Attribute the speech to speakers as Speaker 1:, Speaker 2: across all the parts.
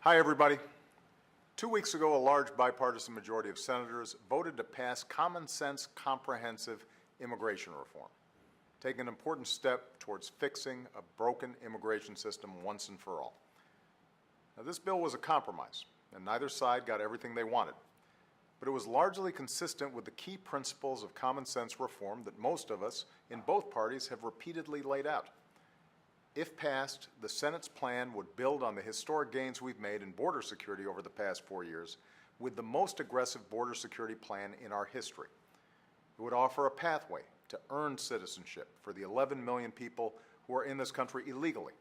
Speaker 1: Hi, everybody. 2 weeks ago, a large bipartisan majority of senators voted to pass common sense, comprehensive immigration reform, taking an important step towards fixing a broken immigration system once and for all. Now, this bill was a compromise, and neither side got everything they wanted, but it was largely consistent with the key principles of common sense reform that most of us in both parties have repeatedly laid out. If passed, the Senate's plan would build on the historic gains we've made in border security over the past 4 years, with the most aggressive border security plan in our history. It would offer a pathway to earned citizenship for the 11 million people who are in this country illegally,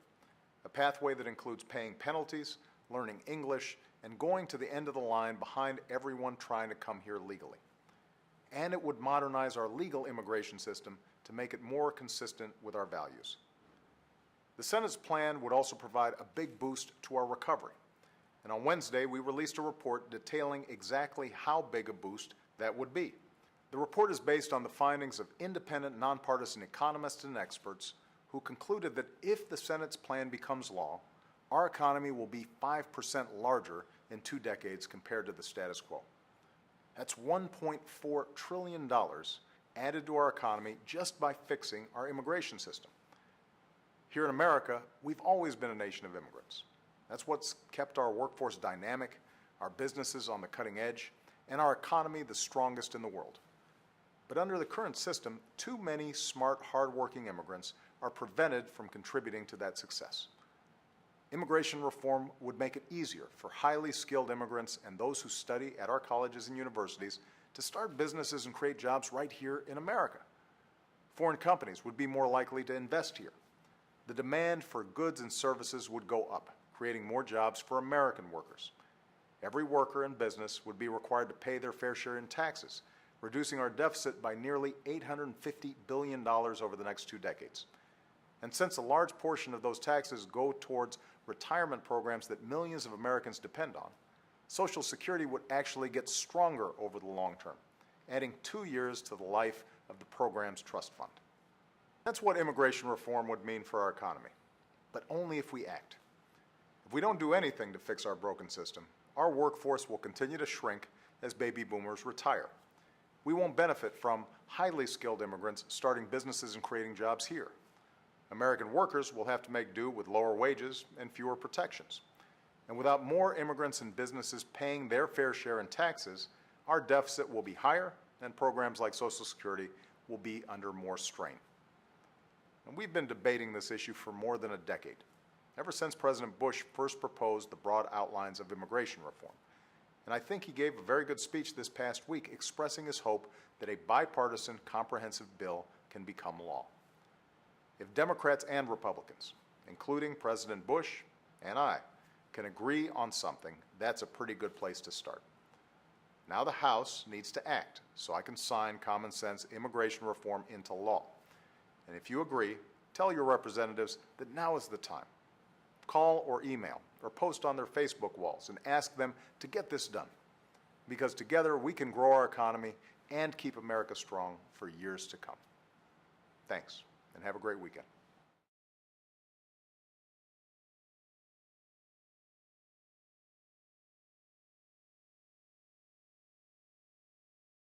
Speaker 1: a pathway that includes paying penalties, learning English, and going to the end of the line behind everyone trying to come here legally. And it would modernize our legal immigration system to make it more consistent with our values. The Senate's plan would also provide a big boost to our recovery. And on Wednesday, we released a report detailing exactly how big a boost that would be. The report is based on the findings of independent, nonpartisan economists and experts who concluded that if the Senate's plan becomes law, our economy will be 5% larger in 2 decades compared to the status quo. That's $1.4 trillion added to our economy just by fixing our immigration system. Here in America, we've always been a nation of immigrants. That's what's kept our workforce dynamic, our businesses on the cutting edge, and our economy the strongest in the world. But under the current system, too many smart, hardworking immigrants are prevented from contributing to that success. Immigration reform would make it easier for highly skilled immigrants and those who study at our colleges and universities to start businesses and create jobs right here in America. Foreign companies would be more likely to invest here. The demand for goods and services would go up, creating more jobs for American workers. Every worker and business would be required to pay their fair share in taxes, reducing our deficit by nearly $850 billion over the next 2 decades. And since a large portion of those taxes go towards retirement programs that millions of Americans depend on, Social Security would actually get stronger over the long term, adding 2 years to the life of the program's trust fund. That's what immigration reform would mean for our economy, but only if we act. If we don't do anything to fix our broken system, our workforce will continue to shrink as baby boomers retire. We won't benefit from highly skilled immigrants starting businesses and creating jobs here. American workers will have to make do with lower wages and fewer protections. And without more immigrants and businesses paying their fair share in taxes, our deficit will be higher and programs like Social Security will be under more strain. And we've been debating this issue for more than a decade, ever since President Bush first proposed the broad outlines of immigration reform. And I think he gave a very good speech this past week expressing his hope that a bipartisan, comprehensive bill can become law. If Democrats and Republicans, including President Bush and I, can agree on something, that's a pretty good place to start. Now the House needs to act so I can sign common sense immigration reform into law. And if you agree, tell your representatives that now is the time. Call or email or post on their Facebook walls and ask them to get this done. Because together we can grow our economy and keep America strong for years to come. Thanks, and have a great weekend.